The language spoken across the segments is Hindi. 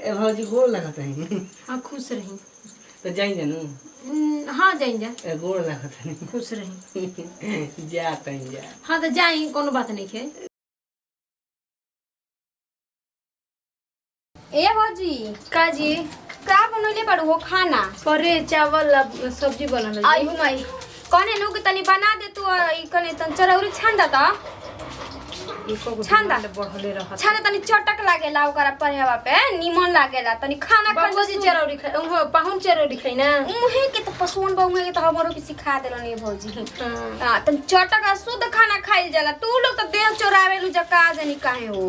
ए भौजी गोड़ लगत है। हाँ खुश रही। तो जाई जानू। हाँ जाई जा। ए गोड़ लगत है। खुश रही। जा तई जा। हाँ तो जाई कोनो बात नहीं है। ए भौजी का जी का बनले बड़ हो खाना? परे चावल सब्जी बनल है। आई हूं माई कने नु के तनी बना दे तू ई कने तन चरौरी छान दा ता छांदा बढ़ले रहा छाने तनी चटक लागेला ओकरा परेवा पे निमन लागेला तनी खाना खा बाबूजी चरौरी खाई उहो पाहुन चरौरी खाई ना मुहे के त पसवन बहुए के त हमरो के सिखा देलनी भौजी। हां तनी चटक आ शुद्ध खाना खाइल जाला। तू लोग त देह चोरावेलु जका जनी काहे हो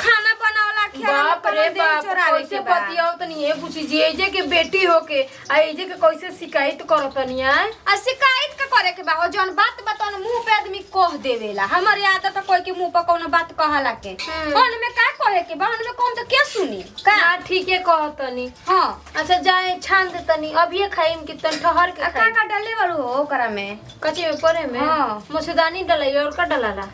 खाना बनावला खेला बाप रे बाप कैसे पतियाओ तनी ये पूछी जी एजे के बेटी होके आ एजे के कैसे शिकायत करतनी आ शिकायत का करे के बा हो जौन बात बताओ मुंह पे आदमी कह देवेला। हमर आदत त कोई के मुंह पर कोनो बात कहला के मन में का कहे के बा मन में कौन त के सुनी का ठीक है कहतनी। हां अच्छा जाए छान दे तनी अभी खाइम कि तन ठहर के का का डाले वालू हो ओकरा में कच्चे में परे में हाँ। मसुदानी डलाई और का डलाला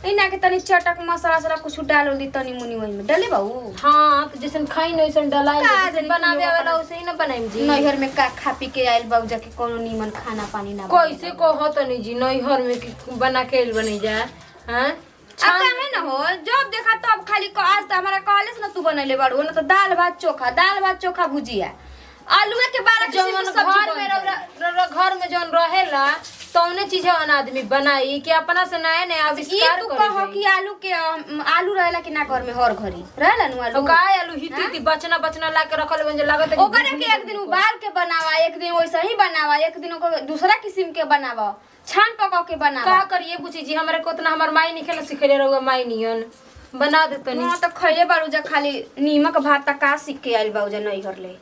इना के तनी चटक मसाला सारा कुछ डाल दी तनी मुनी वही में डाले बाऊ। हां तो जैसन खाई न वैसन डलाई का जैसन बनावे वाला वैसे ही न बनाइम जी। नैहर में का खा पी के आइल बाऊ जाके कोनो नीमन खाना पानी ना कैसे कहतनी जी नैहर में कि बना के बनी जा हां आता है ना हो जब देखा तब खाली आज त हमरा कहले से ना तू बनैले बाड़ू ना तो दाल भात चोखा भुजिया आलूए के बारे जौन घर में घर में जौन रहेला तौने चीज आदमी बनाई कि अपना से नया नया आविष्कार तू कहो कि आलू रहेला कि ना घर में हर घरी रहेला नु आलू का आलू हिती बचना ला के रखल बन लागत ओकरे के एक दिन उबाल के बनावा एक दिन वैसे ही बनावा एक दिन ओकर दूसरा किस्म के बनावा छान पका के बनावा का करिए बुची जी हमरे को उतना हमर माई निखेला सिखले रहुआ माई नियन बना देतनी। हां त खइले बाड़ू जा खाली नीमक भात त का सीख के आइल बाऊ जा नहीं घर ले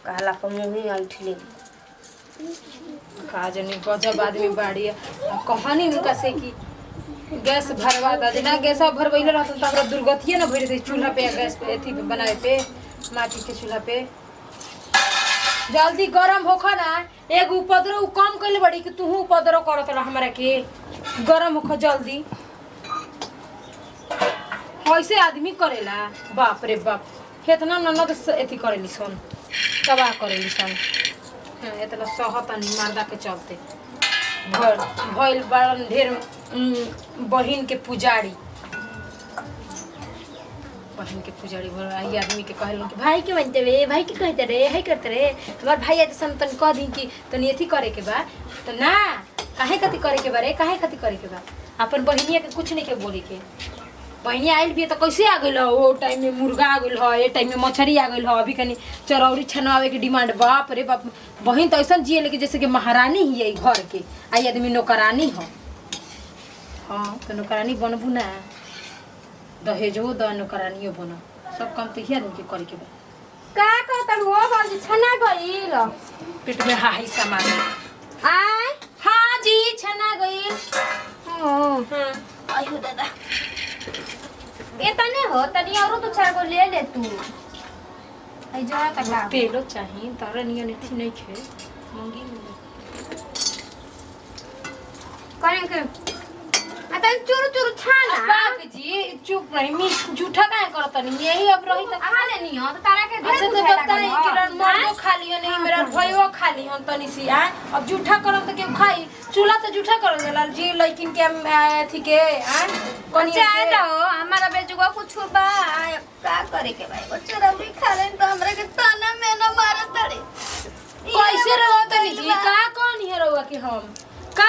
कहला प मुंह अंठले का जनी गजब आदमी बाड़ी कहानी में कैसे की गैस भरवा दा ना गैस भरवइले रहत त हमरा दुर्गतिए न भइल रही चूल्हा पे गैस पे एथी पे बनाए पे माटी के चूल्हा पे जल्दी गरम होखा ना एक उपद्रव कम कइले बड़ी कि तू उपद्रव करत रह हमरा के गरम होखा जल्दी कैसे आदमी करेला बाप रे बाप केतना ननद एथी करेली सन तबाह करेली सन इतना सहत नहीं मर्दा के चलते भइल बड़न ढेर बहिन के पुजारी आई आदमी के कहल कि भाई के बनते रे भाई के कहते रे है करते रे हमार भाई आते सन तन कह दी कि तनी एथी करे के बा तो ना काहे कथी करे के बा रे काहे कथी करे के बा अपन बहिनिया के कुछ नहीं के बोले के बहिनी आइल भी तो कैसे आ गइल हो टाइम में मुर्गा आ गइल हो ए टाइम में मछली आ गइल हो अभी कनी चरौरी छनावे के डिमांड बाप रे बाप बहिन तो ऐसा जिए लेके जैसे कि महारानी ही है घर के आई आदमी नौकरानी हो। हाँ तो नौकरानी बनबू ना दहेजो द नौकरानियो बन सब काम तो हिया के करे के बा का कहत हो बाबू छना गइल पेट में हाई सामान आय हाँ जी छना गइल हां हाँ आयो दादा ए तने हो तनी औरो तो चार गो ले ले तू आई जरा तका तेलो चाहिए तारा नियन थी नहीं खे मंगी मिले करें के आ तन चुरु छाना बाप जी चुप रही मी झूठा काहे करतनी यही अब रही त खा लेनी हो तो तारा के अच्छा तो बताई कि रन मर्दो खा लियो नहीं मेरा भइयो खा लियो तनी सी आ अब झूठा करम त के खाई चूल्हा तो झूठा कर देला जी लेकिन के थी के आ कौन चाहे तो हमारा बेजुआ कुछ बा का करे के भाई बच्चा रबड़ी खा लेन तो हमरा के ताना में न मारे तड़ी कैसे रहो तनी जी का कौन है रहुआ के हम का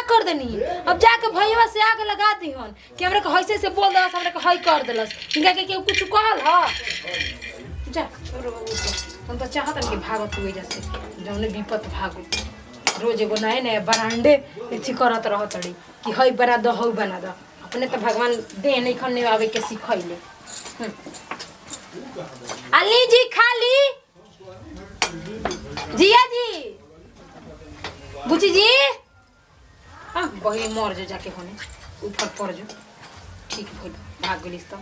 कर देनी अब जाके भैया से आगे लगा दी हन कि हमरा के हइसे से बोल दलस हमरा के हई कर दलस इनका के कुछ कहल ह जा हम तो चाहतन कि भागत हुए जैसे जौने विपत भागो रोज एगो नए नए बरांडे एथी करत रहत तड़ी कि हई बना दो हई बना दो अपने तो भगवान दे नहीं खन्ने आवे के सिखैले अली जी खाली जिया जी बुची जी हाँ बही मर जो जाके होने ऊपर पड़ जो ठीक भइल भाग गेलिस तो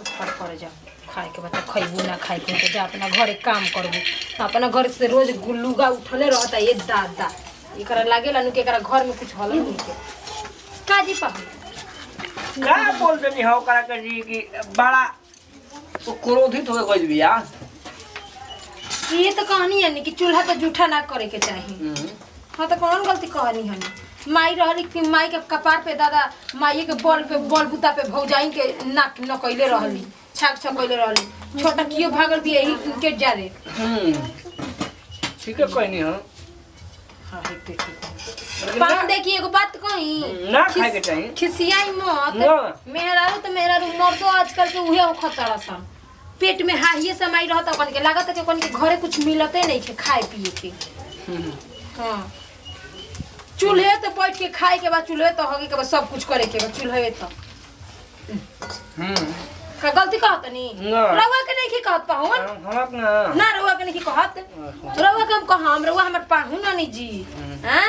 ऊपर पड़ जा खाए के बता खइबू ना खाए के जा अपना घरे काम करबू अपना घर से रोज गुल्लूगा उठले रहता ये दादा एकरा लागेला नु के एकरा घर में कुछ हल नहीं के काजी पा का बोल देनी हो करा के जी कि बड़ा वो क्रोधित हो गई बिया। ये तो कहानी है कि चूल्हा पे जूठा ना करे के चाहिए। हाँ तो कौन गलती कहानी है? माई रहली कि माई के कपार पे दादा माई के बल बुता पे भौजाई के नाक नकैले रहली, छाक छकैले रहली। छोटा कियो भागल भी यही इनके जादे। ठीक है कोई नहीं। हाँ ठीक है। पान देखिए एगो बात कही ना खाए के चाहिए। खिसियाई मत। मेहरारू तो मेहरारू मर्दो आजकल के उहे खतरा सा पेट में हाइए समय रहता कन के लागत है कि कन के घरे कुछ मिलते नहीं के खाए पिए के। हां चूल्हे तो बैठ के खाए के बाद चूल्हे तो होगे के बाद सब कुछ करे के बाद चूल्हे तो का गलती कहत नहीं रवा के नहीं कहत पाहुन ना रवा के नहीं कहत रवा के हम कहम रवा हमर पाहुन नहीं जी हैं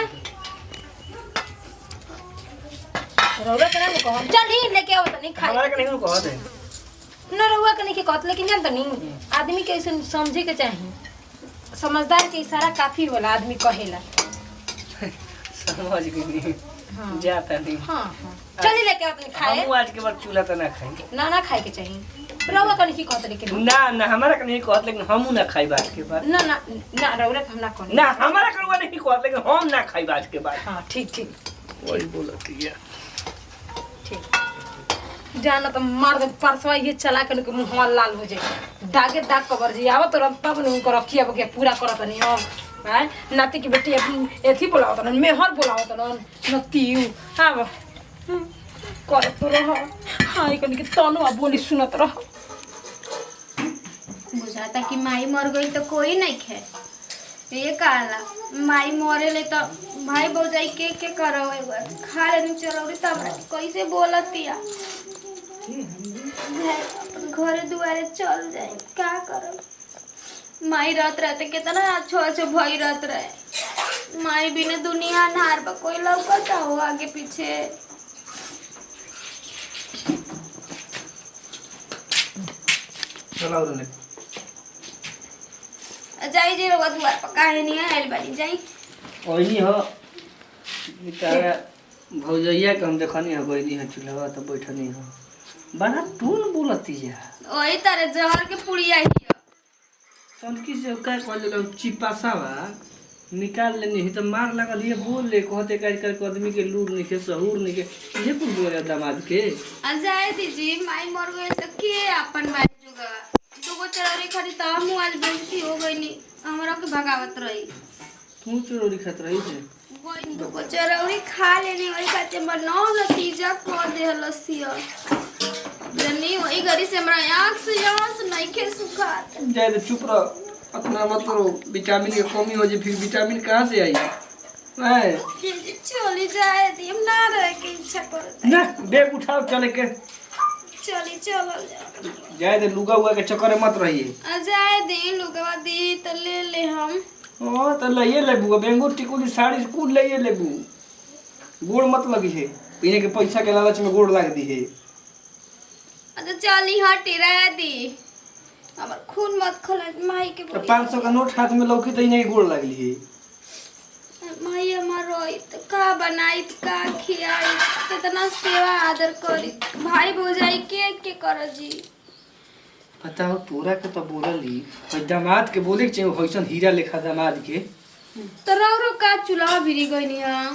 रवा के नहीं कहम चल ही लेके आओ तो नहीं खाए हमारा के नहीं कहत है ना रवा के नहीं कहत लेकिन जानत नहीं आदमी के ऐसे समझे के चाहिए। समझदार के इशारा काफी होला आदमी कहेला। समझ गई। हां जाता नहीं। हां चल लेके आओ तो खाए। हम आज के बाद चूल्हा तो ना खाएंगे। ना खाए के चाहिए। रवा का नहीं कहत लेकिन ना हमारा का नहीं कहत लेकिन हम ना खाई बात के बाद। ना रवा हम ना कहनी। ना हमारा करवा नहीं कहत लेकिन हम ना खाई बात के बाद। हां ठीक वही बोलती है। ठीक जाना तो मार दे परसवा ये चला के उनके मुंह लाल हो जाए दागे दाग कबर जी आवत तो तब न उनको रखिया बके पूरा करत नहीं हम हैं नाती की बेटी एथी बोलावत न मेहर बोलावत न नतीउ आब कर तो रह हाय कनी के तनु बोली सुनत रह। बुझाता कि माई मर गई तो कोई नहीं खे ये काला माई मरे ले तो भाई भौजाई के करो खा ले चलौरी तब कैसे बोलतिया घरे दुआरे चल जाए क्या करो। माई रात रहते कितना अच्छो भाई रात रहे माई बिना दुनिया नार बा कोई लौकता हो आगे पीछे। चलाओ रे जाई जे रवा दुआर पर काहे नहीं आइल बानी जाई ओही हो तारा भौजैया के हम देखनी है गईनी है चूल्हा तो बैठनी है बड़ा टून बोलती है ओही तारे जहर के पुड़िया ही तनकी से का कहले चिपासावा निकाल लेनी है तो मार लगल ये बोल ले कहते कर आदमी के लूर नहीं के सहूर नहीं के ये कुल बोले दामाद के जाए दीजिए माई मर गए तो के अपन माई जुगा दुगो चरौरी खड़ी तो हम आज बेइज्जती हो गई नी हमरा के भगावत रही तू चोरी खत रही है कोई दुगो चरौरी खा लेनी वही खाते बनाओ नतीजा को दे लसिया जनी वही गरी से हमरा आंख से आंस नहीं के सुखा जाए चुप रह अपना मत करो विटामिन की कमी हो जाए फिर विटामिन कहाँ से आई है चली जाए दी हम ना रह के इच्छा करते ना बैग उठाओ चले के चली चल जाए दे लुगा हुआ के चक्कर में मत रहिए जाए दे लुगवा दी तो ले ले हम ओ तो लइए लेबू बेंगूर टिकुली साड़ी कुल लइए लेबू गोड़ मत लगी है पीने के पैसा के लालच में गोड़ लग दी है अच्छा चली हटी रह दी हमर खून मत खला माई के तो 500 का नोट हाथ में लौकी तो नहीं गोड़ लगली है माई हमर रोई तो का बनाई का खियाई कितना सेवा आदर करी भाई भौजाई के कर जी बताओ तोरा के तो बोलली और दामाद के बोले चाहिए होइसन हीरा लेखा दामाद के तो रौरो का चूल्हा भिरी गइनी हां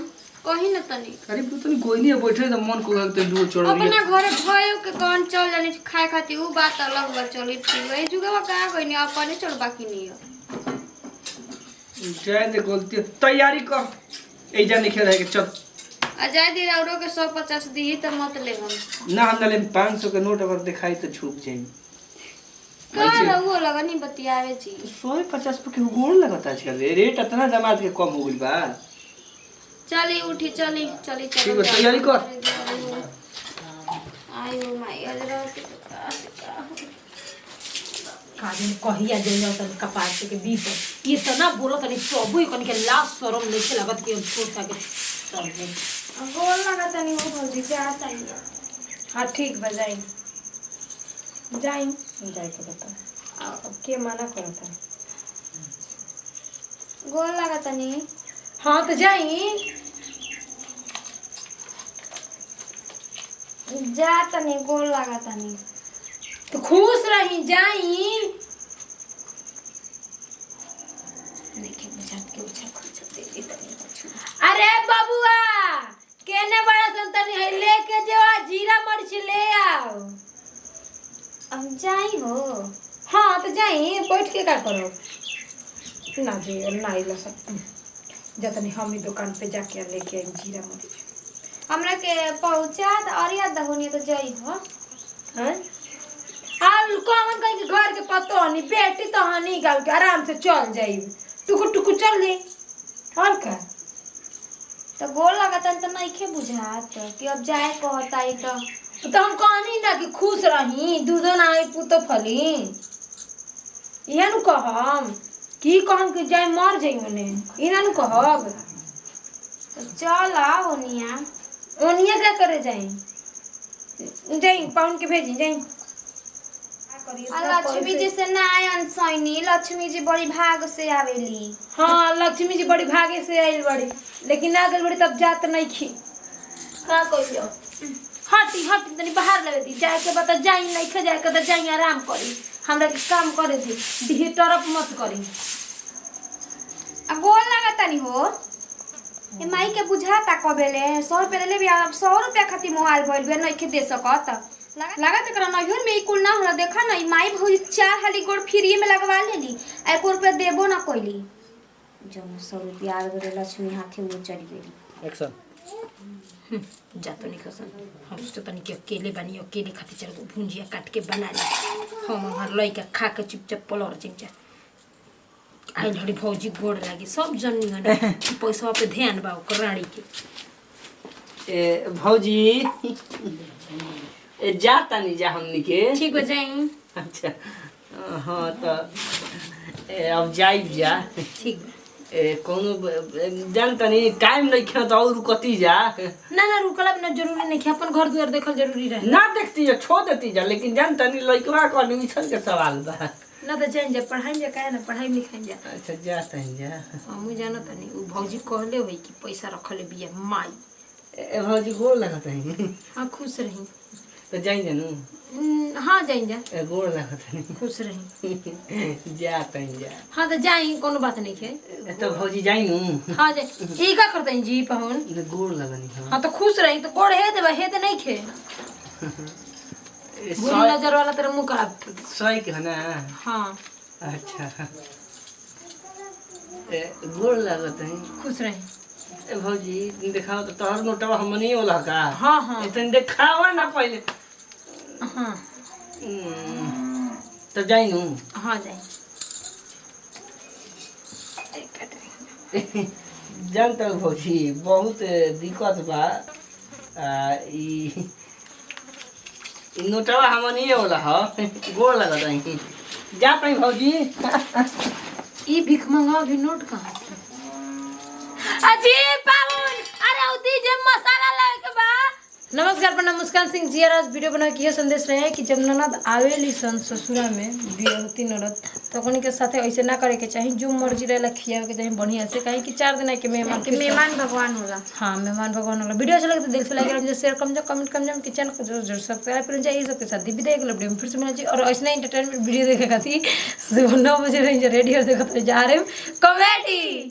कहीं न तनी अरे तू तनी कोई नहीं बैठे तो मन को लगते दूर छोड़ अपना घरे भयो के कौन चल जानी खाए खाती उ बात अलग बा चली ठीक है जुगवा का गइनी अपने चल बाकी नहीं है जाए दे गलती तैयारी कर ए जाने के रहे के चल अजय दी रौरो के 150 दी तो मत ले हम ना हम ले 500 के नोट अगर दिखाई तो छूट जाई का रहुओ लगनी बतियावे जी 150 पे के गोड़ लगता आजकल रेट इतना दामाद के कम हो गइल बा चली उठी चली चली ठीक है तैयारी कर आयो माय अजरा से काजन कहिया जइयो त कपार के बीच ये तो ना बोलो तनी सबू कन के लाश शरम लेके लागत के छोटा के सब गोल लगा तनी वो भौजी के आता ही हां ठीक बजाई जाई के बता अब के मना करता गोल लगा तनी हां तो जाई जा तनी गोल लगा तनी तो खुश रही जाई। अरे बबुआ केने बड़ा संतनी है लेके जो जीरा मर्च ले आओ। अब जाई हो। हाँ तो जाई बैठ के का करो ना जी ना ला सकते जतनी हम ही दुकान पे जाके लेके आई जीरा मर्च। हमरा के पहुंचा त और याद होनी तो जाई हो। हैं आल कौन कहीं के घर के पतो नहीं बेटी तो हनी गाल के आराम से चल जाई टुकु टुकु चल ले और का। तो गोल लगता तो नहीं खे बुझात कि अब जाए कहता तो हम कहनी ना कि खुश रही दूधो ना आई पुतो फली इहे नु कहम की कहम कि जाए मर जाई मने इहे नु कहब। तो चल आओ निया। ओनिया क्या करे जाई जाई पाउन के भेजी जाई। लक्ष्मी जी से ना आयन सैनी लक्ष्मी जी बड़ी भाग से आवेली। हाँ लक्ष्मी जी बड़ी भागे से आइल बड़ी लेकिन ना गल बड़ी तब जात नहीं खी का कइलो। हटी हटी तनी बाहर लगे दी जाए के बता जाई नहीं खे जाए के तो जाई आराम करी हमरा के काम करे दी दिहे तरफ मत करी। आ गोल लगता नहीं हो ए माई के बुझाता कबेले 100 रुपया ले भी 100 रुपया खातिर मोबाइल भइल बे नहीं के दे सकत लागत करा नहियो में कुल ना होला देखा नहीं माई भौजी 4 हाली गोड़ फ्री में लगवा लेली 1 रुपया देबो ना कोइली जो 100 रुपया आ गए लक्ष्मी हाथे वो चढ़ गेली। एक्शन जा तो नहीं खसन हम तो तनी के अकेले बनी अकेले खातिर चल को भुंजिया काट के बना ली हम हमार लइका खा के चुपचाप पलर चिमचा आई लड़ी भौजी गोड़ लागी सब जन्नी हन पैसा पे ध्यान बा ओकर रानी के। ए भौजी ए जाता नहीं जा हमनी के ठीक हो जाई। अच्छा हाँ तो अब जाई जा ठीक कोनो जानता नहीं टाइम नहीं खेल तो और कती जा ना ना रुकला बिना जरूरी नहीं कि अपन घर द्वार देखल जरूरी रहे ना देखती जा छोड़ देती जा लेकिन जानता नहीं लड़कवा का एडमिशन के सवाल बा ना तो जाइन जा पढ़ाई जा काहे ना पढ़ाई लिखाई जा। अच्छा जाता है जा हम जानत नहीं उ भौजी कहले होई कि पैसा रखले बिया माई ए भौजी गोड़ लगत है हां खुश रही तो जाई जानू हां जाइन जा ए गोड़ लगत है खुश रही जाता है जा हाँ तो जाई कोनो बात नहीं है तो भौजी जाई नू हाँ जाई ई का करते जी पहुन गोड़ लगनी हाँ तो खुश रही तो कोड़ है देबा है तो नहीं खे बुरी नजर वाला तेरा मुंह खराब सही के ना हाँ अच्छा ए गोड़ लगत है खुश रही ए भौजी दिखाओ तो तोहर नोटवा हम नहीं होला का हाँ हाँ इतन दिखावा ना पहले हाँ तो जाई नू हाँ जाई जानता हूँ भौजी बहुत दिक्कत बा ई नोटवा हम नहीं होला ह गोड़ लगत है जा पाई भौजी ई भिख मंगा भी नोट कहाँ से अजी पाउन अरे उदी जे मसाला लावे के बा। नमस्कार प्रणाम मुस्कान सिंह जी आज वीडियो बना के ये संदेश रहे कि जब ननद आवेली सन ससुरा में बियाहती ननद तो उन्हीं के साथे ऐसे ना करे के चाहिए जो मर्जी रहेला खियावे के चाहिए बढ़िया से कहीं कि 4 दिन के मेहमान भगवान होला। हाँ मेहमान भगवान होला। वीडियो अच्छा लगे तो दिल से लाइक करें शेयर कम कमेंट कम कि चैनल को जरूर सब्सक्राइब करें चाहिए सबके साथ विदाई अगले वीडियो में फिर से मिलना चाहिए और ऐसे एंटरटेनमेंट वीडियो देखे खातिर सुबह 9 बजे रेडियो देखते जा रहे कॉमेडी।